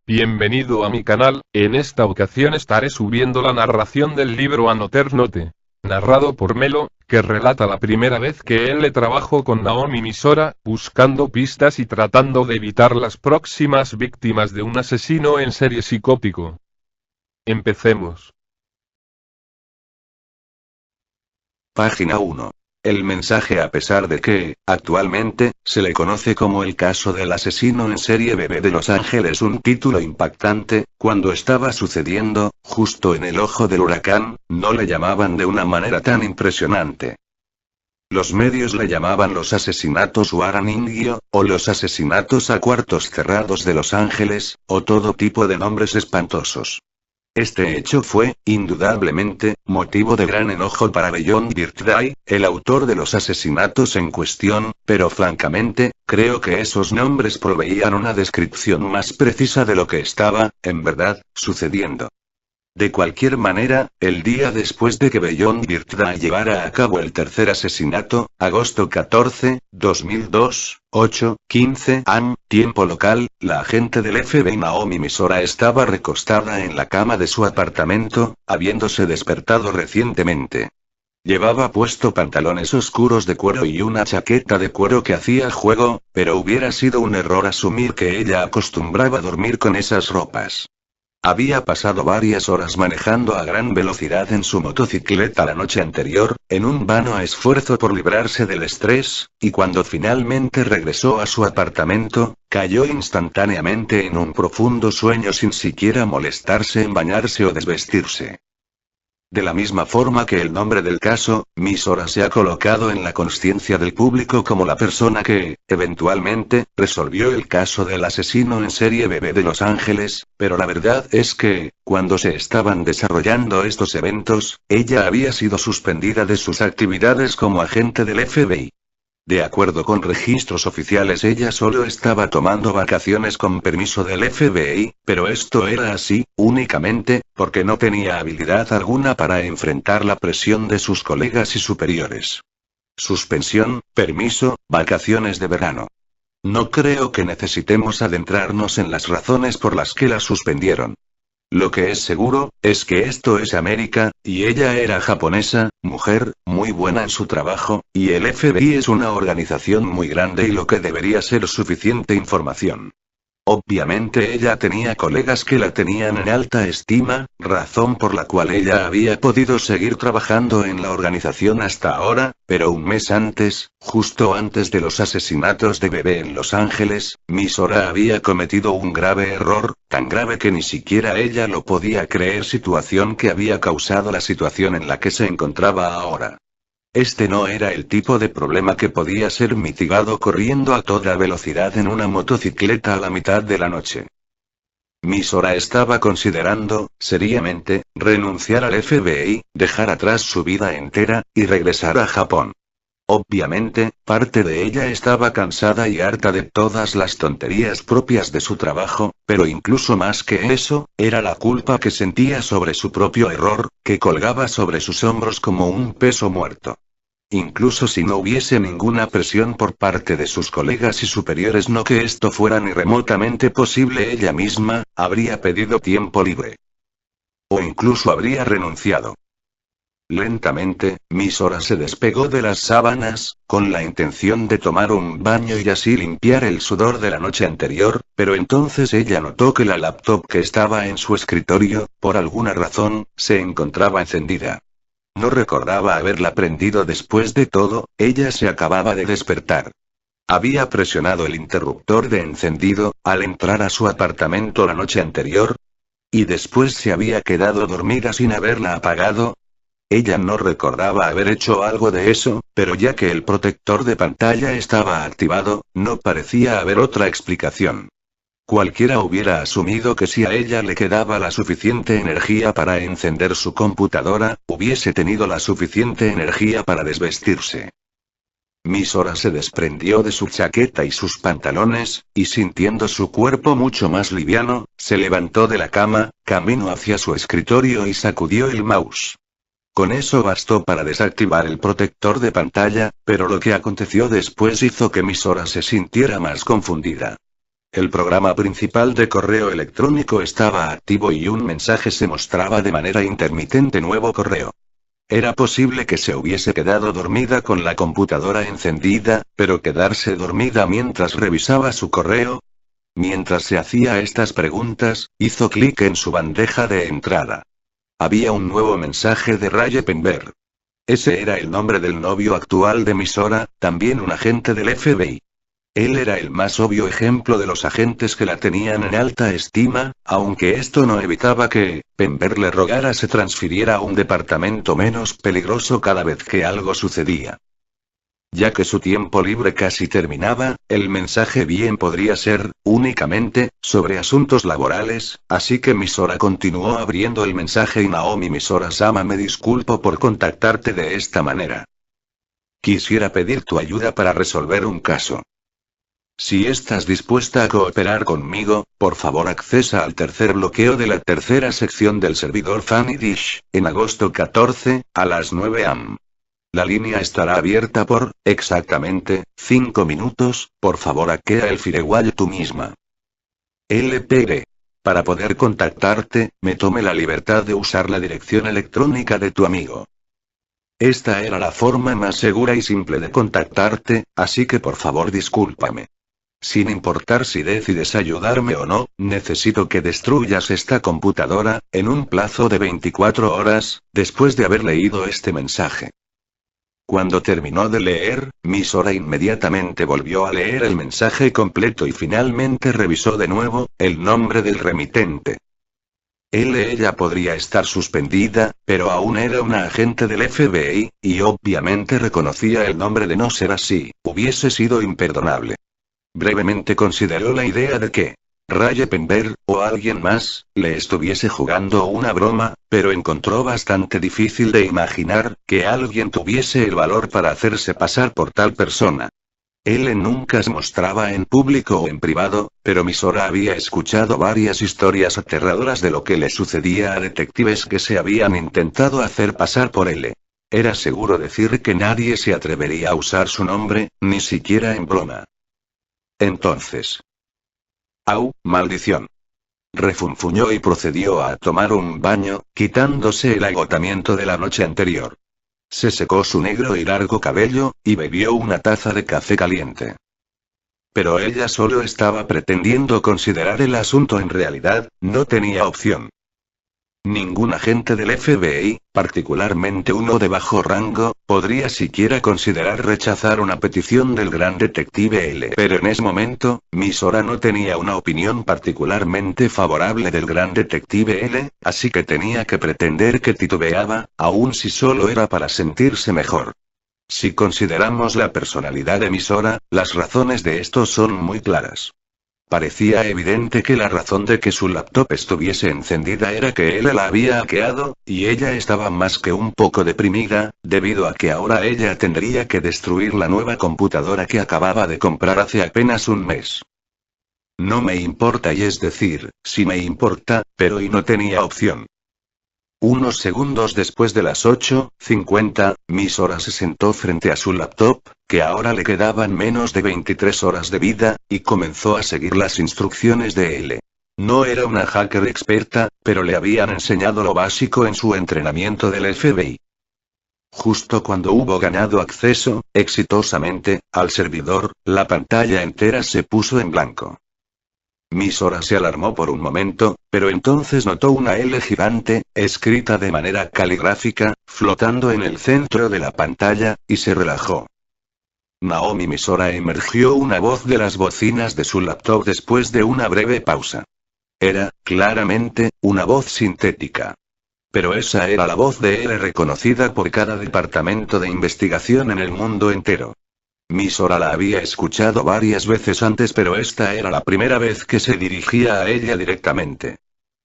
Bienvenido a mi canal. En esta ocasión estaré subiendo la narración del libro Another Note, narrado por Melo, que relata la primera vez que él le trabajó con Naomi Misora, buscando pistas y tratando de evitar las próximas víctimas de un asesino en serie psicótico. Empecemos. Página 1. El mensaje. A pesar de que, actualmente, se le conoce como el caso del asesino en serie bebé de Los Ángeles, un título impactante, cuando estaba sucediendo, justo en el ojo del huracán, no le llamaban de una manera tan impresionante. Los medios le llamaban los asesinatos Warren-Ingio, o los asesinatos a cuartos cerrados de Los Ángeles, o todo tipo de nombres espantosos. Este hecho fue, indudablemente, motivo de gran enojo para Beyond Birthday, el autor de los asesinatos en cuestión, pero francamente, creo que esos nombres proveían una descripción más precisa de lo que estaba, en verdad, sucediendo. De cualquier manera, el día después de que Beyond Birthday llevara a cabo el tercer asesinato, agosto 14, 2002, 8:15 am, tiempo local, la agente del FBI Naomi Misora estaba recostada en la cama de su apartamento, habiéndose despertado recientemente. Llevaba puesto pantalones oscuros de cuero y una chaqueta de cuero que hacía juego, pero hubiera sido un error asumir que ella acostumbraba dormir con esas ropas. Había pasado varias horas manejando a gran velocidad en su motocicleta la noche anterior, en un vano esfuerzo por librarse del estrés, y cuando finalmente regresó a su apartamento, cayó instantáneamente en un profundo sueño sin siquiera molestarse en bañarse o desvestirse. De la misma forma que el nombre del caso, Misora se ha colocado en la consciencia del público como la persona que, eventualmente, resolvió el caso del asesino en serie bebé de Los Ángeles, pero la verdad es que, cuando se estaban desarrollando estos eventos, ella había sido suspendida de sus actividades como agente del FBI. De acuerdo con registros oficiales, ella solo estaba tomando vacaciones con permiso del FBI, pero esto era así, únicamente, porque no tenía habilidad alguna para enfrentar la presión de sus colegas y superiores. Suspensión, permiso, vacaciones de verano. No creo que necesitemos adentrarnos en las razones por las que la suspendieron. Lo que es seguro, es que esto es América, y ella era japonesa, mujer, muy buena en su trabajo, y el FBI es una organización muy grande y lo que debería ser suficiente información. Obviamente ella tenía colegas que la tenían en alta estima, razón por la cual ella había podido seguir trabajando en la organización hasta ahora, pero un mes antes, justo antes de los asesinatos de bebé en Los Ángeles, Misora había cometido un grave error, tan grave que ni siquiera ella lo podía creer, situación que había causado la situación en la que se encontraba ahora. Este no era el tipo de problema que podía ser mitigado corriendo a toda velocidad en una motocicleta a la mitad de la noche. Misora estaba considerando, seriamente, renunciar al FBI, dejar atrás su vida entera, y regresar a Japón. Obviamente, parte de ella estaba cansada y harta de todas las tonterías propias de su trabajo, pero incluso más que eso, era la culpa que sentía sobre su propio error, que colgaba sobre sus hombros como un peso muerto. Incluso si no hubiese ninguna presión por parte de sus colegas y superiores, no que esto fuera ni remotamente posible, ella misma, habría pedido tiempo libre. O incluso habría renunciado. Lentamente, Misora se despegó de las sábanas, con la intención de tomar un baño y así limpiar el sudor de la noche anterior, pero entonces ella notó que la laptop que estaba en su escritorio, por alguna razón, se encontraba encendida. No recordaba haberla prendido. Después de todo, ella se acababa de despertar. Había presionado el interruptor de encendido, al entrar a su apartamento la noche anterior. Y después se había quedado dormida sin haberla apagado. Ella no recordaba haber hecho algo de eso, pero ya que el protector de pantalla estaba activado, no parecía haber otra explicación. Cualquiera hubiera asumido que si a ella le quedaba la suficiente energía para encender su computadora, hubiese tenido la suficiente energía para desvestirse. Misora se desprendió de su chaqueta y sus pantalones, y sintiendo su cuerpo mucho más liviano, se levantó de la cama, caminó hacia su escritorio y sacudió el mouse. Con eso bastó para desactivar el protector de pantalla, pero lo que aconteció después hizo que Misora se sintiera más confundida. El programa principal de correo electrónico estaba activo y un mensaje se mostraba de manera intermitente: nuevo correo. Era posible que se hubiese quedado dormida con la computadora encendida, pero quedarse dormida mientras revisaba su correo. Mientras se hacía estas preguntas, hizo clic en su bandeja de entrada. Había un nuevo mensaje de Raye Penber. Ese era el nombre del novio actual de Misora, también un agente del FBI. Él era el más obvio ejemplo de los agentes que la tenían en alta estima, aunque esto no evitaba que Penber le rogara se transfiriera a un departamento menos peligroso cada vez que algo sucedía. Ya que su tiempo libre casi terminaba, el mensaje bien podría ser, únicamente, sobre asuntos laborales, así que Misora continuó abriendo el mensaje y Naomi: Misora-sama, me disculpo por contactarte de esta manera. Quisiera pedir tu ayuda para resolver un caso. Si estás dispuesta a cooperar conmigo, por favor accesa al tercer bloqueo de la tercera sección del servidor Funny Dish, en agosto 14, a las 9 am. La línea estará abierta por, exactamente, 5 minutos, por favor hackea el firewall tú misma. LPR. Para poder contactarte, me tomé la libertad de usar la dirección electrónica de tu amigo. Esta era la forma más segura y simple de contactarte, así que por favor discúlpame. Sin importar si decides ayudarme o no, necesito que destruyas esta computadora, en un plazo de 24 horas, después de haber leído este mensaje. Cuando terminó de leer, Misora inmediatamente volvió a leer el mensaje completo y finalmente revisó de nuevo el nombre del remitente. Ella podría estar suspendida, pero aún era una agente del FBI, y obviamente reconocía el nombre. De no ser así, hubiese sido imperdonable. Brevemente consideró la idea de que Raye Penber, o alguien más, le estuviese jugando una broma, pero encontró bastante difícil de imaginar que alguien tuviese el valor para hacerse pasar por tal persona. Él nunca se mostraba en público o en privado, pero Misora había escuchado varias historias aterradoras de lo que le sucedía a detectives que se habían intentado hacer pasar por él. Era seguro decir que nadie se atrevería a usar su nombre, ni siquiera en broma. Entonces. ¡Au, maldición! Refunfuñó y procedió a tomar un baño, quitándose el agotamiento de la noche anterior. Se secó su negro y largo cabello, y bebió una taza de café caliente. Pero ella solo estaba pretendiendo considerar el asunto. En realidad, no tenía opción. Ningún agente del FBI, particularmente uno de bajo rango, podría siquiera considerar rechazar una petición del gran detective L. Pero en ese momento, Misora no tenía una opinión particularmente favorable del gran detective L, así que tenía que pretender que titubeaba, aun si solo era para sentirse mejor. Si consideramos la personalidad de Misora, las razones de esto son muy claras. Parecía evidente que la razón de que su laptop estuviese encendida era que él la había hackeado, y ella estaba más que un poco deprimida, debido a que ahora ella tendría que destruir la nueva computadora que acababa de comprar hace apenas un mes. No me importa, y es decir, sí me importa, pero y no tenía opción. Unos segundos después de las 8:50, Misora se sentó frente a su laptop, que ahora le quedaban menos de 23 horas de vida, y comenzó a seguir las instrucciones de él. No era una hacker experta, pero le habían enseñado lo básico en su entrenamiento del FBI. Justo cuando hubo ganado acceso, exitosamente, al servidor, la pantalla entera se puso en blanco. Misora se alarmó por un momento, pero entonces notó una L gigante, escrita de manera caligráfica, flotando en el centro de la pantalla, y se relajó. Naomi Misora, emergió una voz de las bocinas de su laptop después de una breve pausa. Era, claramente, una voz sintética. Pero esa era la voz de él, reconocida por cada departamento de investigación en el mundo entero. Misora la había escuchado varias veces antes, pero esta era la primera vez que se dirigía a ella directamente.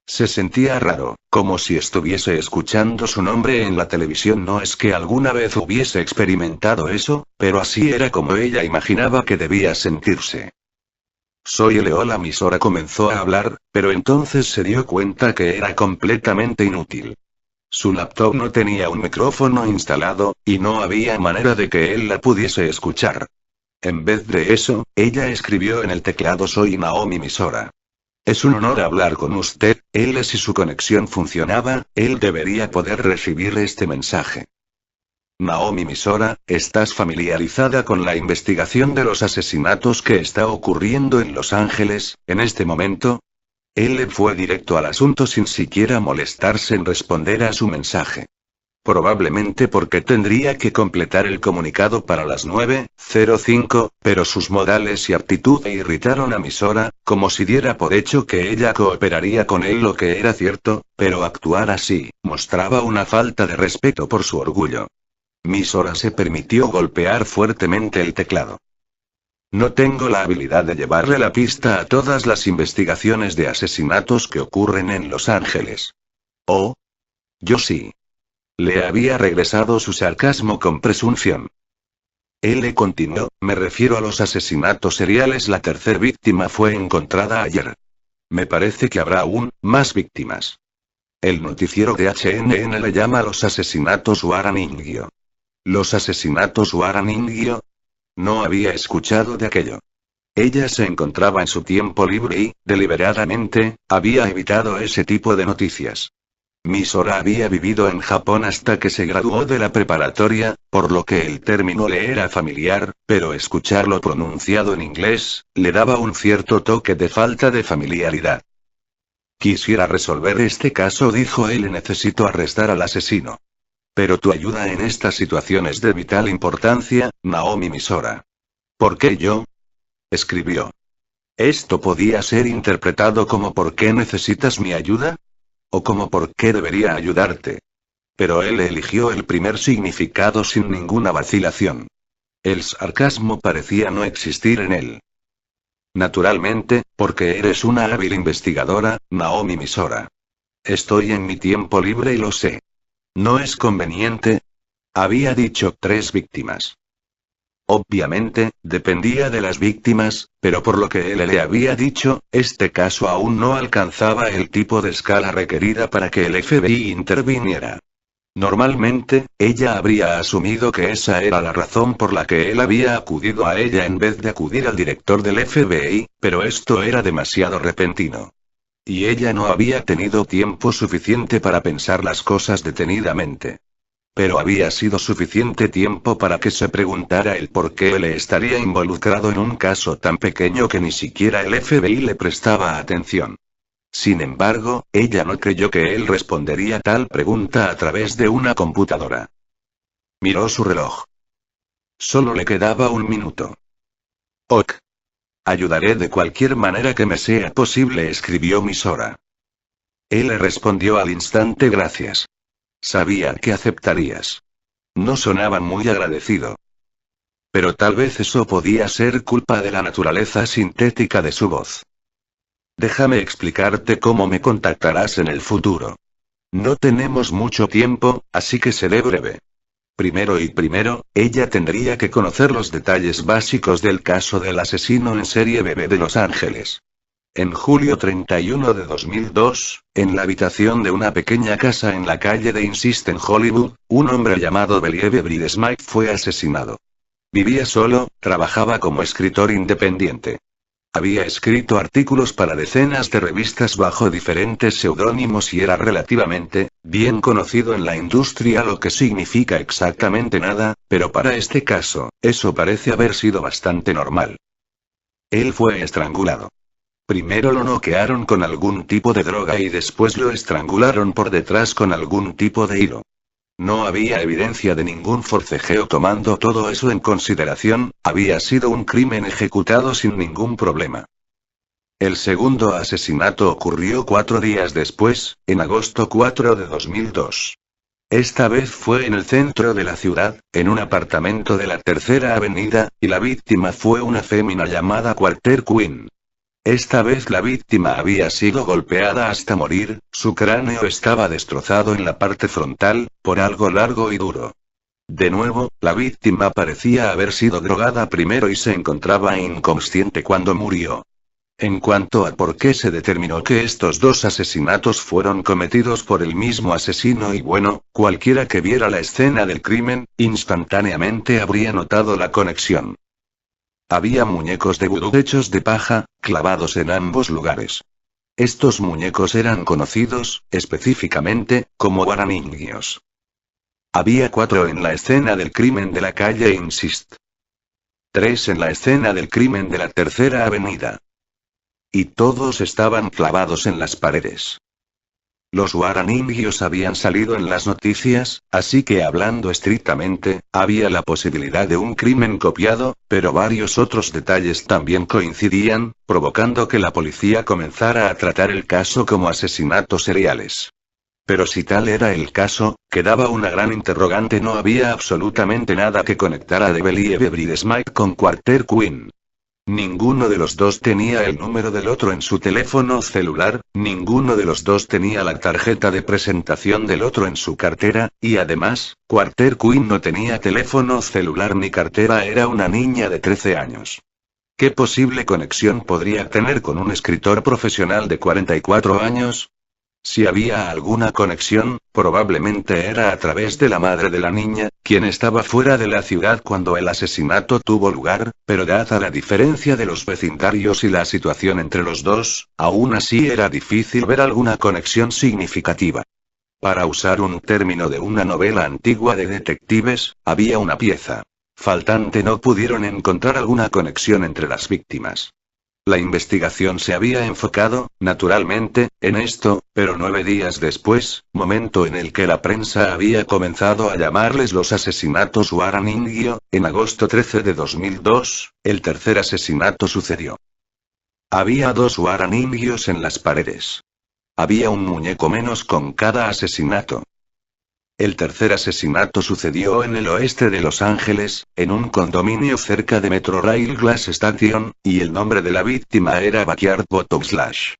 Se sentía raro, como si estuviese escuchando su nombre en la televisión. No es que alguna vez hubiese experimentado eso, pero así era como ella imaginaba que debía sentirse. Soy Leola. Misora comenzó a hablar, pero entonces se dio cuenta que era completamente inútil. Su laptop no tenía un micrófono instalado, y no había manera de que él la pudiese escuchar. En vez de eso, ella escribió en el teclado: soy Naomi Misora. Es un honor hablar con usted. Si su conexión funcionaba, él debería poder recibir este mensaje. Naomi Misora, ¿estás familiarizada con la investigación de los asesinatos que está ocurriendo en Los Ángeles, en este momento? Él fue directo al asunto sin siquiera molestarse en responder a su mensaje. Probablemente porque tendría que completar el comunicado para las 9:05, pero sus modales y actitud irritaron a Misora, como si diera por hecho que ella cooperaría con él, lo que era cierto, pero actuar así mostraba una falta de respeto por su orgullo. Misora se permitió golpear fuertemente el teclado. No tengo la habilidad de llevarle la pista a todas las investigaciones de asesinatos que ocurren en Los Ángeles. Oh. Yo sí. Le había regresado su sarcasmo con presunción. Él continuó: me refiero a los asesinatos seriales. La tercera víctima fue encontrada ayer. Me parece que habrá aún más víctimas. El noticiero de HNN le llama a los asesinatos Warren-Ingio. ¿Los asesinatos Warren-Ingio? No había escuchado de aquello. Ella se encontraba en su tiempo libre y, deliberadamente, había evitado ese tipo de noticias. Misora había vivido en Japón hasta que se graduó de la preparatoria, por lo que el término le era familiar, pero escucharlo pronunciado en inglés, le daba un cierto toque de falta de familiaridad. Quisiera resolver este caso, dijo él. Necesito arrestar al asesino. Pero tu ayuda en esta situación es de vital importancia, Naomi Misora. ¿Por qué yo? Escribió. Esto podía ser interpretado como ¿por qué necesitas mi ayuda? O como ¿por qué debería ayudarte? Pero él eligió el primer significado sin ninguna vacilación. El sarcasmo parecía no existir en él. Naturalmente, porque eres una hábil investigadora, Naomi Misora. Estoy en mi tiempo libre y lo sé. ¿No es conveniente? Había dicho 3 víctimas. Obviamente, dependía de las víctimas, pero por lo que él le había dicho, este caso aún no alcanzaba el tipo de escala requerida para que el FBI interviniera. Normalmente, ella habría asumido que esa era la razón por la que él había acudido a ella en vez de acudir al director del FBI, pero esto era demasiado repentino. Y ella no había tenido tiempo suficiente para pensar las cosas detenidamente. Pero había sido suficiente tiempo para que se preguntara el por qué él estaría involucrado en un caso tan pequeño que ni siquiera el FBI le prestaba atención. Sin embargo, ella no creyó que él respondería tal pregunta a través de una computadora. Miró su reloj. Solo le quedaba 1 minuto. Ok. Ayudaré de cualquier manera que me sea posible, escribió Misora. Él le respondió al instante: gracias. Sabía que aceptarías. No sonaba muy agradecido. Pero tal vez eso podía ser culpa de la naturaleza sintética de su voz. Déjame explicarte cómo me contactarás en el futuro. No tenemos mucho tiempo, así que seré breve. Primero, ella tendría que conocer los detalles básicos del caso del asesino en serie bebé de Los Ángeles. En julio 31 de 2002, en la habitación de una pequeña casa en la calle de Insist en Hollywood, un hombre llamado Believe Bride Smith fue asesinado. Vivía solo, trabajaba como escritor independiente. Había escrito artículos para decenas de revistas bajo diferentes seudónimos y era relativamente bien conocido en la industria, lo que significa exactamente nada, pero para este caso, eso parece haber sido bastante normal. Él fue estrangulado. Primero lo noquearon con algún tipo de droga y después lo estrangularon por detrás con algún tipo de hilo. No había evidencia de ningún forcejeo. Tomando todo eso en consideración, había sido un crimen ejecutado sin ningún problema. El segundo asesinato ocurrió 4 días después, en agosto 4 de 2002. Esta vez fue en el centro de la ciudad, en un apartamento de la Tercera Avenida, y la víctima fue una fémina llamada Walter Quinn. Esta vez la víctima había sido golpeada hasta morir, su cráneo estaba destrozado en la parte frontal, por algo largo y duro. De nuevo, la víctima parecía haber sido drogada primero y se encontraba inconsciente cuando murió. En cuanto a por qué se determinó que estos dos asesinatos fueron cometidos por el mismo asesino y bueno, cualquiera que viera la escena del crimen, instantáneamente habría notado la conexión. Había muñecos de vudú hechos de paja, clavados en ambos lugares. Estos muñecos eran conocidos, específicamente, como guaraningios. Había 4 en la escena del crimen de la calle Insist. 3 en la escena del crimen de la Tercera Avenida. Y todos estaban clavados en las paredes. Los guaraningios habían salido en las noticias, así que hablando estrictamente, había la posibilidad de un crimen copiado, pero varios otros detalles también coincidían, provocando que la policía comenzara a tratar el caso como asesinatos seriales. Pero si tal era el caso, quedaba una gran interrogante: no había absolutamente nada que conectara a Devil Smith con Quarter Queen. Ninguno de los dos tenía el número del otro en su teléfono celular, ninguno de los dos tenía la tarjeta de presentación del otro en su cartera, y además, Quarter Queen no tenía teléfono celular ni cartera, era una niña de 13 años. ¿Qué posible conexión podría tener con un escritor profesional de 44 años? Si había alguna conexión, probablemente era a través de la madre de la niña, quien estaba fuera de la ciudad cuando el asesinato tuvo lugar, pero dada la diferencia de los vecindarios y la situación entre los dos, aún así era difícil ver alguna conexión significativa. Para usar un término de una novela antigua de detectives, había una pieza faltante. No pudieron encontrar alguna conexión entre las víctimas. La investigación se había enfocado, naturalmente, en esto, pero 9 días después, momento en el que la prensa había comenzado a llamarles los asesinatos Guaraningio, en agosto 13 de 2002, el tercer asesinato sucedió. Había 2 Guaraningios en las paredes. Había un muñeco menos con cada asesinato. El tercer asesinato sucedió en el oeste de Los Ángeles, en un condominio cerca de Metrorail Glass Station, y el nombre de la víctima era Backyard Bottom Slash.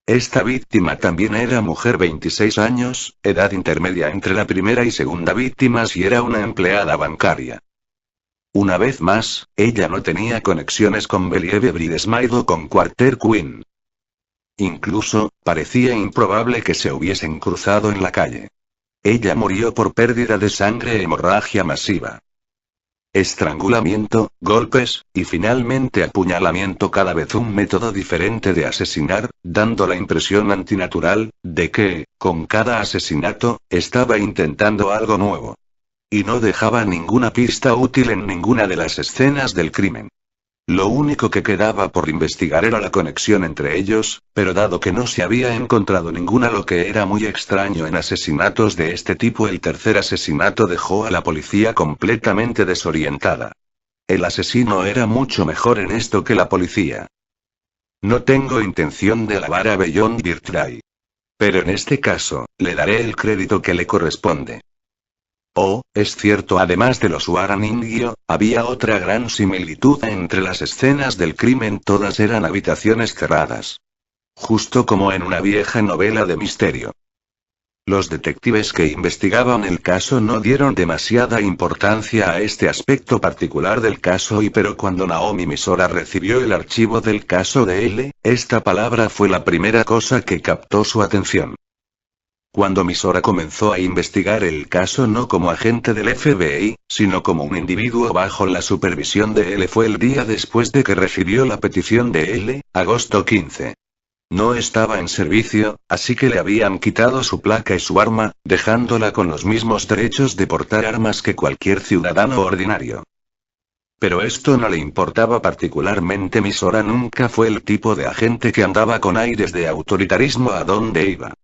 Esta víctima también era mujer, 26 años, edad intermedia entre la primera y segunda víctima, y era una empleada bancaria. Una vez más, ella no tenía conexiones con Believe Smith o con Quarter Queen. Incluso, parecía improbable que se hubiesen cruzado en la calle. Ella murió por pérdida de sangre e hemorragia masiva. Estrangulamiento, golpes, y finalmente apuñalamiento, cada vez un método diferente de asesinar, dando la impresión antinatural, de que, con cada asesinato, estaba intentando algo nuevo. Y no dejaba ninguna pista útil en ninguna de las escenas del crimen. Lo único que quedaba por investigar era la conexión entre ellos, pero dado que no se había encontrado ninguna, lo que era muy extraño en asesinatos de este tipo, el tercer asesinato dejó a la policía completamente desorientada. El asesino era mucho mejor en esto que la policía. No tengo intención de alabar a Beyond Birthday. Pero en este caso, le daré el crédito que le corresponde. Oh, es cierto, además de los Guaraningio, había otra gran similitud entre las escenas del crimen: todas eran habitaciones cerradas. Justo como en una vieja novela de misterio. Los detectives que investigaban el caso no dieron demasiada importancia a este aspecto particular del caso, pero cuando Naomi Misora recibió el archivo del caso de L, esta palabra fue la primera cosa que captó su atención. Cuando Misora comenzó a investigar el caso no como agente del FBI, sino como un individuo bajo la supervisión de L, fue el día después de que recibió la petición de L, agosto 15. No estaba en servicio, así que le habían quitado su placa y su arma, dejándola con los mismos derechos de portar armas que cualquier ciudadano ordinario. Pero esto no le importaba particularmente. Misora nunca fue el tipo de agente que andaba con aires de autoritarismo a donde iba.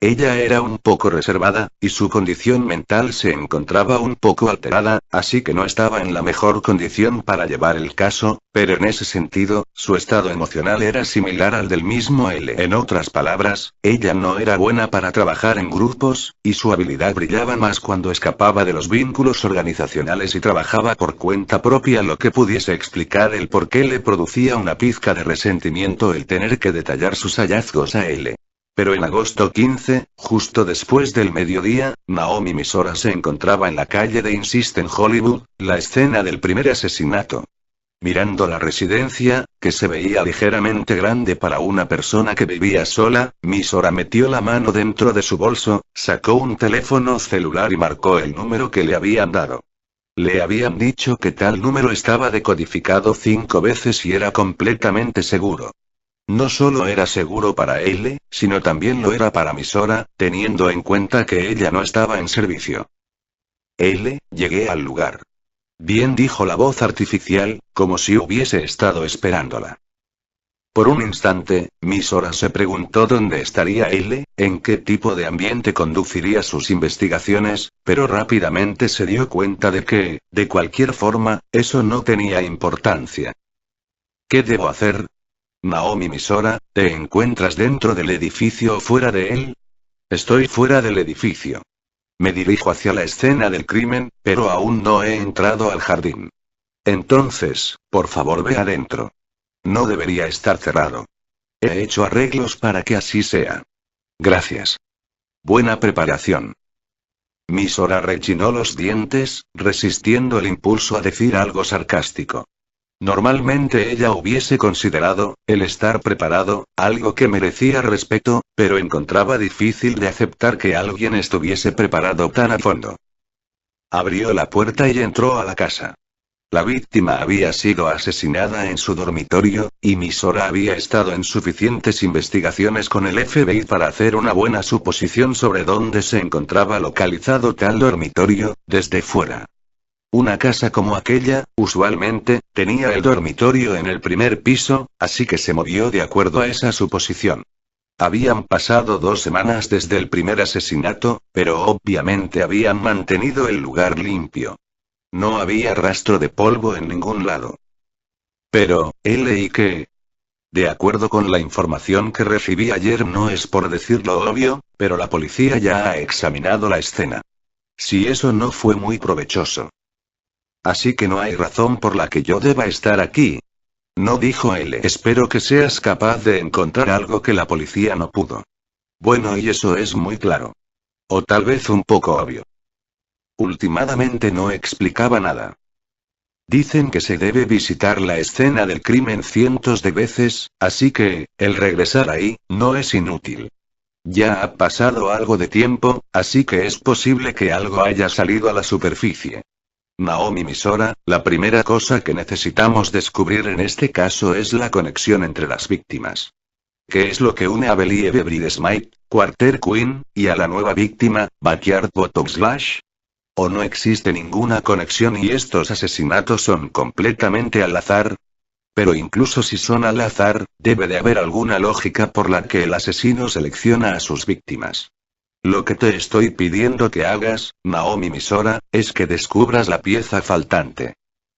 Ella era un poco reservada, y su condición mental se encontraba un poco alterada, así que no estaba en la mejor condición para llevar el caso, pero en ese sentido, su estado emocional era similar al del mismo L. En otras palabras, ella no era buena para trabajar en grupos, y su habilidad brillaba más cuando escapaba de los vínculos organizacionales y trabajaba por cuenta propia, lo que pudiese explicar el por qué le producía una pizca de resentimiento el tener que detallar sus hallazgos a L. Pero en agosto 15, justo después del mediodía, Naomi Misora se encontraba en la calle de Insist en Hollywood, la escena del primer asesinato. Mirando la residencia, que se veía ligeramente grande para una persona que vivía sola. Misora metió la mano dentro de su bolso, sacó un teléfono celular y marcó el número que le habían dado. Le habían dicho que tal número estaba decodificado 5 veces y era completamente seguro. No solo era seguro para él, sino también lo era para Misora, teniendo en cuenta que ella no estaba en servicio. Llegué al lugar. Bien, dijo la voz artificial, como si hubiese estado esperándola. Por un instante, Misora se preguntó dónde estaría él, en qué tipo de ambiente conduciría sus investigaciones, pero rápidamente se dio cuenta de que, de cualquier forma, eso no tenía importancia. ¿Qué debo hacer? Naomi Misora, ¿te encuentras dentro del edificio o fuera de él? Estoy fuera del edificio. Me dirijo hacia la escena del crimen, pero aún no he entrado al jardín. Entonces, por favor, ve adentro. No debería estar cerrado. He hecho arreglos para que así sea. Gracias. Buena preparación. Misora rechinó los dientes, resistiendo el impulso a decir algo sarcástico. Normalmente ella hubiese considerado, el estar preparado, algo que merecía respeto, pero encontraba difícil de aceptar que alguien estuviese preparado tan a fondo. Abrió la puerta y entró a la casa. La víctima había sido asesinada en su dormitorio, y Misora había estado en suficientes investigaciones con el FBI para hacer una buena suposición sobre dónde se encontraba localizado tal dormitorio, desde fuera. Una casa como aquella, usualmente, tenía el dormitorio en el primer piso, así que se movió de acuerdo a esa suposición. Habían pasado 2 semanas desde el primer asesinato, pero obviamente habían mantenido el lugar limpio. No había rastro de polvo en ningún lado. Pero, ¿y qué? De acuerdo con la información que recibí ayer, no es por decirlo obvio, pero la policía ya ha examinado la escena. Si eso no fue muy provechoso. Así que no hay razón por la que yo deba estar aquí. No, dijo él. Espero que seas capaz de encontrar algo que la policía no pudo. Bueno, y eso es muy claro. O tal vez un poco obvio. Últimamente no explicaba nada. Dicen que se debe visitar la escena del crimen cientos de veces, así que, el regresar ahí, no es inútil. Ya ha pasado algo de tiempo, así que es posible que algo haya salido a la superficie. Naomi Misora, la primera cosa que necesitamos descubrir en este caso es la conexión entre las víctimas. ¿Qué es lo que une a Believe Bridesmaid, Quarter Queen, y a la nueva víctima, Backyard Bottom Slash? ¿O no existe ninguna conexión y estos asesinatos son completamente al azar? Pero incluso si son al azar, debe de haber alguna lógica por la que el asesino selecciona a sus víctimas. Lo que te estoy pidiendo que hagas, Naomi Misora, es que descubras la pieza faltante.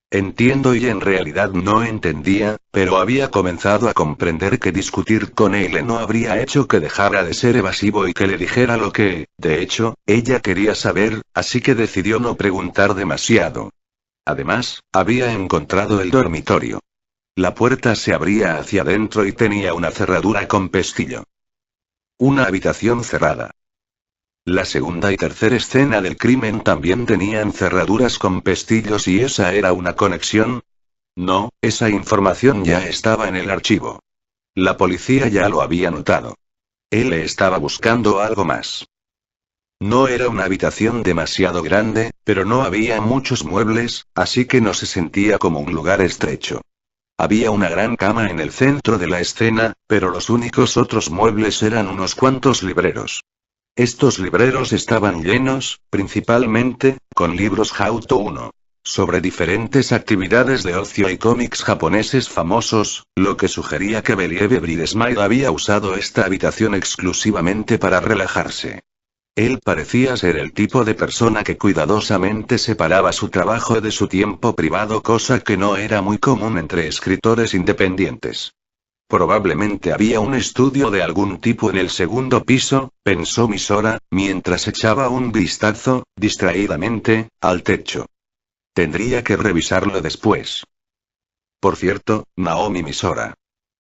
Entiendo, y en realidad no entendía, pero había comenzado a comprender que discutir con él no habría hecho que dejara de ser evasivo y que le dijera lo que, de hecho, ella quería saber, así que decidió no preguntar demasiado. Además, había encontrado el dormitorio. La puerta se abría hacia adentro y tenía una cerradura con pestillo. Una habitación cerrada. La segunda y tercera escena del crimen también tenían cerraduras con pestillos, y esa era una conexión. No, esa información ya estaba en el archivo. La policía ya lo había notado. Él estaba buscando algo más. No era una habitación demasiado grande, pero no había muchos muebles, así que no se sentía como un lugar estrecho. Había una gran cama en el centro de la escena, pero los únicos otros muebles eran unos cuantos libreros. Estos libreros estaban llenos, principalmente, con libros How to 1. Sobre diferentes actividades de ocio y cómics japoneses famosos, lo que sugería que Believe Bridesmaid había usado esta habitación exclusivamente para relajarse. Él parecía ser el tipo de persona que cuidadosamente separaba su trabajo de su tiempo privado, cosa que no era muy común entre escritores independientes. Probablemente había un estudio de algún tipo en el segundo piso, pensó Misora, mientras echaba un vistazo, distraídamente, al techo. Tendría que revisarlo después. Por cierto, Naomi Misora.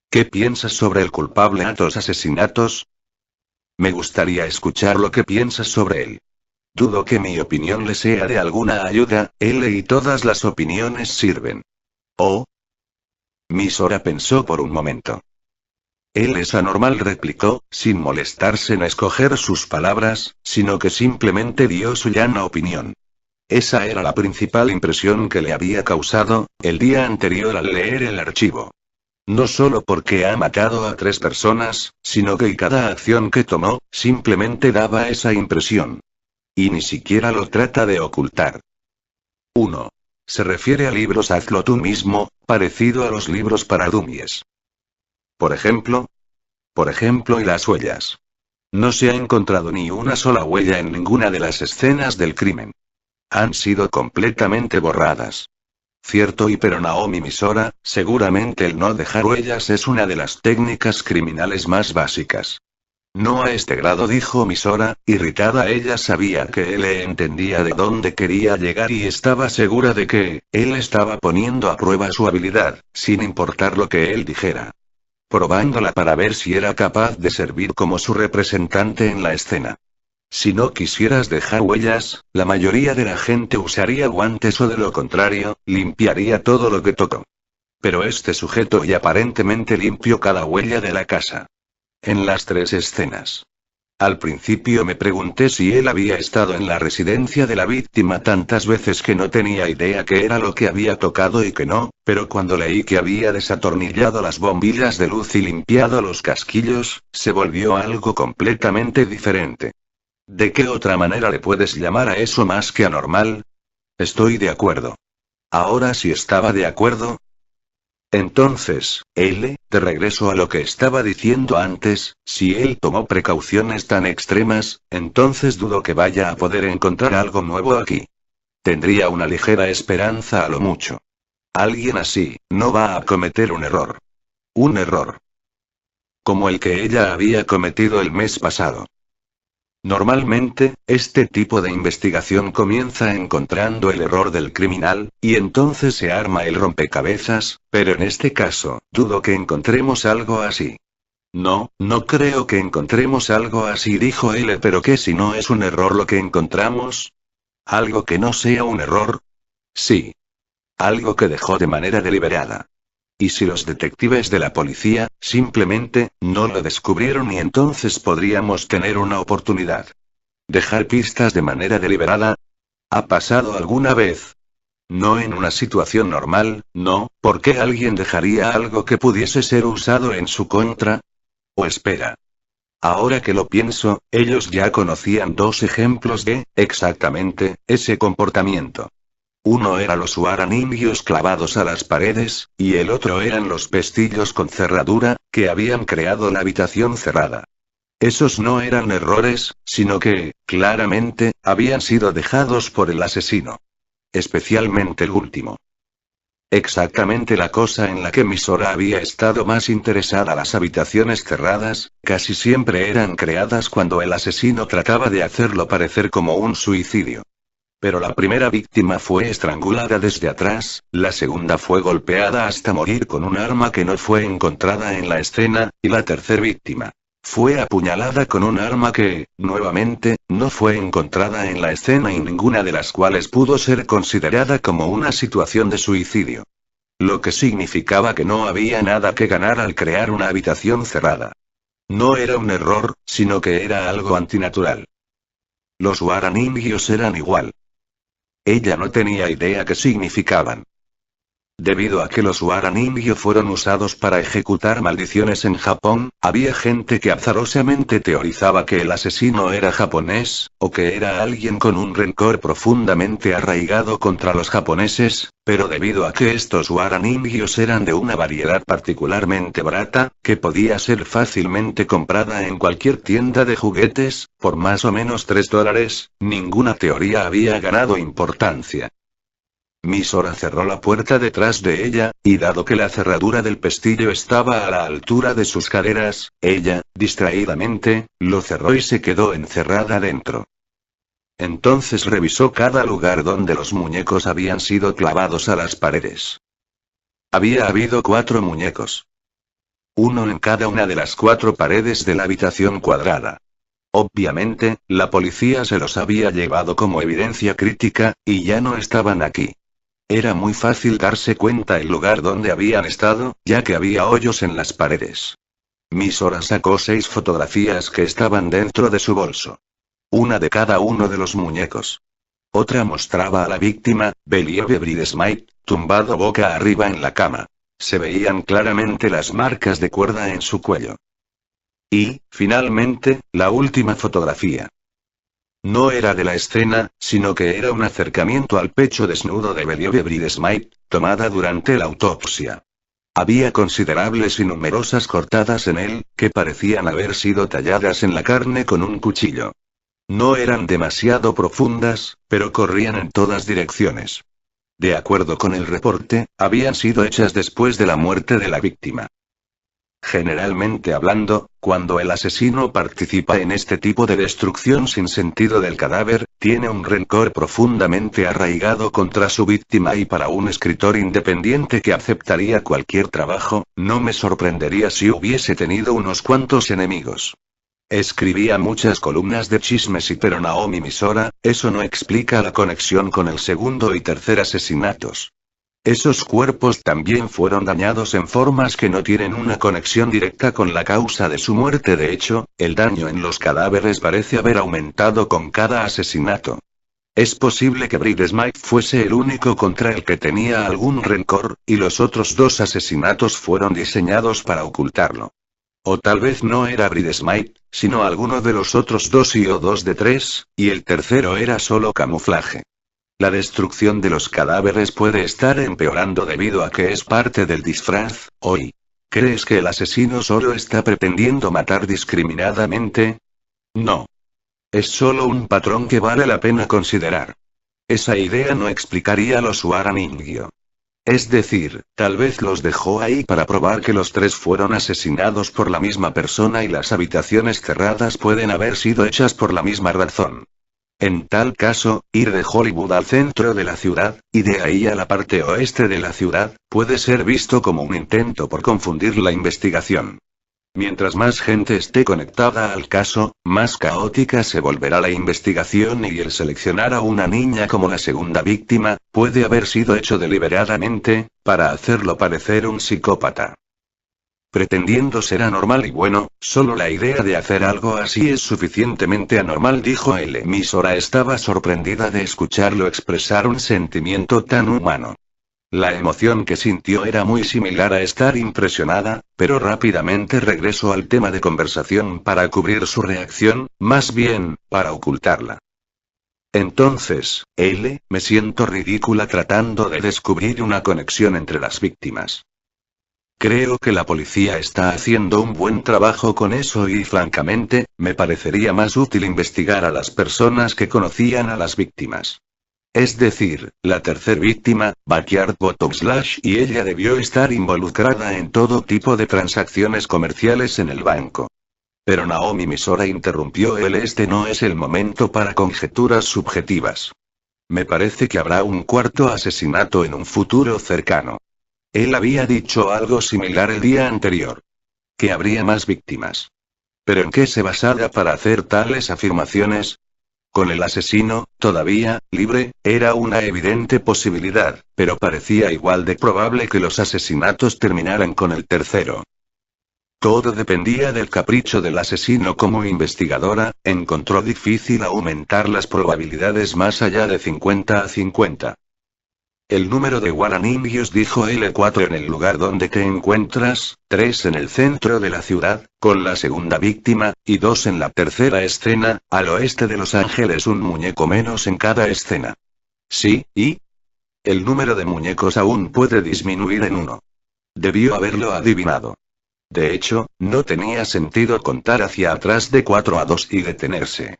¿Qué piensas sobre el culpable a los asesinatos? Me gustaría escuchar lo que piensas sobre él. Dudo que mi opinión le sea de alguna ayuda, y todas las opiniones sirven. Oh. Misora pensó por un momento. Él es anormal, replicó, sin molestarse en escoger sus palabras, sino que simplemente dio su llana opinión. Esa era la principal impresión que le había causado, el día anterior al leer el archivo. No solo porque ha matado a 3 personas, sino que cada acción que tomó, simplemente daba esa impresión. Y ni siquiera lo trata de ocultar. 1. Se refiere a libros hazlo tú mismo, parecido a los libros para dummies. Por ejemplo, y las huellas. No se ha encontrado ni una sola huella en ninguna de las escenas del crimen. Han sido completamente borradas. Cierto, pero Naomi Misora, seguramente el no dejar huellas es una de las técnicas criminales más básicas. No a este grado, dijo Misora, irritada. Ella sabía que él entendía de dónde quería llegar y estaba segura de que él estaba poniendo a prueba su habilidad, sin importar lo que él dijera. Probándola para ver si era capaz de servir como su representante en la escena. Si no quisieras dejar huellas, la mayoría de la gente usaría guantes o de lo contrario, limpiaría todo lo que tocó. Pero este sujeto y aparentemente limpió cada huella de la casa. En las 3 escenas. Al principio me pregunté si él había estado en la residencia de la víctima tantas veces que no tenía idea qué era lo que había tocado y que no, pero cuando leí que había desatornillado las bombillas de luz y limpiado los casquillos, se volvió algo completamente diferente. ¿De qué otra manera le puedes llamar a eso más que anormal? Estoy de acuerdo. Ahora sí estaba de acuerdo. Entonces, de regreso a lo que estaba diciendo antes, si él tomó precauciones tan extremas, entonces dudo que vaya a poder encontrar algo nuevo aquí. Tendría una ligera esperanza a lo mucho. Alguien así, no va a cometer un error. Un error. Como el que ella había cometido el mes pasado. Normalmente, este tipo de investigación comienza encontrando el error del criminal, y entonces se arma el rompecabezas, pero en este caso, dudo que encontremos algo así. No creo que encontremos algo así, dijo él, pero ¿qué si no es un error lo que encontramos? ¿Algo que no sea un error? Sí. Algo que dejó de manera deliberada. ¿Y si los detectives de la policía, simplemente, no lo descubrieron y entonces podríamos tener una oportunidad? ¿Dejar pistas de manera deliberada? ¿Ha pasado alguna vez? No en una situación normal, no, ¿por qué alguien dejaría algo que pudiese ser usado en su contra? O espera. Ahora que lo pienso, ellos ya conocían 2 ejemplos de, exactamente, ese comportamiento. Uno era los guaraningios clavados a las paredes, y el otro eran los pestillos con cerradura, que habían creado la habitación cerrada. Esos no eran errores, sino que, claramente, habían sido dejados por el asesino. Especialmente el último. Exactamente la cosa en la que Misora había estado más interesada. Las habitaciones cerradas, casi siempre eran creadas cuando el asesino trataba de hacerlo parecer como un suicidio. Pero la primera víctima fue estrangulada desde atrás, la segunda fue golpeada hasta morir con un arma que no fue encontrada en la escena, y la tercera víctima fue apuñalada con un arma que, nuevamente, no fue encontrada en la escena y ninguna de las cuales pudo ser considerada como una situación de suicidio. Lo que significaba que no había nada que ganar al crear una habitación cerrada. No era un error, sino que era algo antinatural. Los guaraningios eran igual. Ella no tenía idea qué significaban. Debido a que los guaraningyo fueron usados para ejecutar maldiciones en Japón, había gente que azarosamente teorizaba que el asesino era japonés, o que era alguien con un rencor profundamente arraigado contra los japoneses, pero debido a que estos guaraningyos eran de una variedad particularmente barata, que podía ser fácilmente comprada en cualquier tienda de juguetes, por más o menos $3, ninguna teoría había ganado importancia. Misora cerró la puerta detrás de ella, y dado que la cerradura del pestillo estaba a la altura de sus caderas, ella, distraídamente, lo cerró y se quedó encerrada dentro. Entonces revisó cada lugar donde los muñecos habían sido clavados a las paredes. Había habido 4 muñecos. Uno en cada una de las 4 paredes de la habitación cuadrada. Obviamente, la policía se los había llevado como evidencia crítica, y ya no estaban aquí. Era muy fácil darse cuenta el lugar donde habían estado, ya que había hoyos en las paredes. Misora sacó 6 fotografías que estaban dentro de su bolso. Una de cada uno de los muñecos. Otra mostraba a la víctima, Believe Bridesmaid, tumbado boca arriba en la cama. Se veían claramente las marcas de cuerda en su cuello. Y, finalmente, la última fotografía. No era de la escena, sino que era un acercamiento al pecho desnudo de Believe Bridesmaid, tomada durante la autopsia. Había considerables y numerosas cortadas en él, que parecían haber sido talladas en la carne con un cuchillo. No eran demasiado profundas, pero corrían en todas direcciones. De acuerdo con el reporte, habían sido hechas después de la muerte de la víctima. Generalmente hablando, cuando el asesino participa en este tipo de destrucción sin sentido del cadáver, tiene un rencor profundamente arraigado contra su víctima y para un escritor independiente que aceptaría cualquier trabajo, no me sorprendería si hubiese tenido unos cuantos enemigos. Escribía muchas columnas de chismes pero Naomi Misora, eso no explica la conexión con el segundo y tercer asesinatos. Esos cuerpos también fueron dañados en formas que no tienen una conexión directa con la causa de su muerte. De hecho, el daño en los cadáveres parece haber aumentado con cada asesinato. Es posible que Bridesmaid fuese el único contra el que tenía algún rencor, y los otros 2 asesinatos fueron diseñados para ocultarlo. O tal vez no era Bridesmaid, sino alguno de los otros 2 o 2 de 3, y el tercero era solo camuflaje. La destrucción de los cadáveres puede estar empeorando debido a que es parte del disfraz, hoy. ¿Crees que el asesino solo está pretendiendo matar discriminadamente? No. Es solo un patrón que vale la pena considerar. Esa idea no explicaría los Waraningyo. Es decir, tal vez los dejó ahí para probar que los 3 fueron asesinados por la misma persona y las habitaciones cerradas pueden haber sido hechas por la misma razón. En tal caso, ir de Hollywood al centro de la ciudad, y de ahí a la parte oeste de la ciudad, puede ser visto como un intento por confundir la investigación. Mientras más gente esté conectada al caso, más caótica se volverá la investigación y el seleccionar a una niña como la segunda víctima, puede haber sido hecho deliberadamente, para hacerlo parecer un psicópata. Pretendiendo ser anormal y bueno, solo la idea de hacer algo así es suficientemente anormal, dijo el emisora. Estaba sorprendida de escucharlo expresar un sentimiento tan humano. La emoción que sintió era muy similar a estar impresionada, pero rápidamente regresó al tema de conversación para cubrir su reacción, más bien, para ocultarla. Entonces, me siento ridícula tratando de descubrir una conexión entre las víctimas. Creo que la policía está haciendo un buen trabajo con eso y francamente, me parecería más útil investigar a las personas que conocían a las víctimas. Es decir, la tercer víctima, Backyard Bottom Slash, y ella debió estar involucrada en todo tipo de transacciones comerciales en el banco. Pero Naomi Misora interrumpió este no es el momento para conjeturas subjetivas. Me parece que habrá un cuarto asesinato en un futuro cercano. Él había dicho algo similar el día anterior. Que habría más víctimas. ¿Pero en qué se basaba para hacer tales afirmaciones? Con el asesino, todavía, libre, era una evidente posibilidad, pero parecía igual de probable que los asesinatos terminaran con el tercero. Todo dependía del capricho del asesino. Como investigadora, encontró difícil aumentar las probabilidades más allá de 50 a 50. El número de Waraningos, dijo L4 en el lugar donde te encuentras, 3 en el centro de la ciudad, con la segunda víctima, y 2 en la tercera escena, al oeste de Los Ángeles, un muñeco menos en cada escena. Sí, ¿y? El número de muñecos aún puede disminuir en 1. Debió haberlo adivinado. De hecho, no tenía sentido contar hacia atrás de 4 a 2 y detenerse.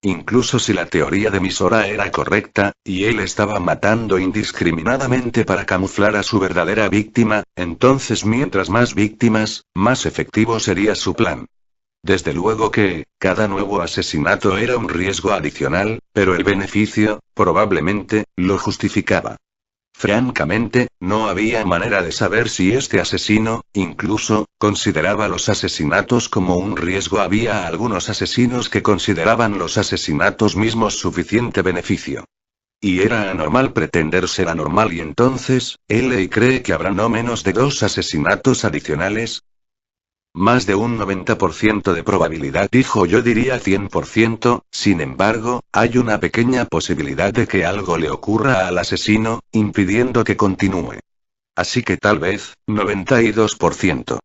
Incluso si la teoría de Misora era correcta, y él estaba matando indiscriminadamente para camuflar a su verdadera víctima, entonces mientras más víctimas, más efectivo sería su plan. Desde luego que, cada nuevo asesinato era un riesgo adicional, pero el beneficio, probablemente, lo justificaba. Francamente, no había manera de saber si este asesino, incluso, consideraba los asesinatos como un riesgo. Había algunos asesinos que consideraban los asesinatos mismos suficiente beneficio. Y era anormal pretender ser anormal y entonces, ¿L cree que habrá no menos de 2 asesinatos adicionales? Más de un 90% de probabilidad, dijo. Yo diría 100%, sin embargo, hay una pequeña posibilidad de que algo le ocurra al asesino, impidiendo que continúe. Así que tal vez, 92%.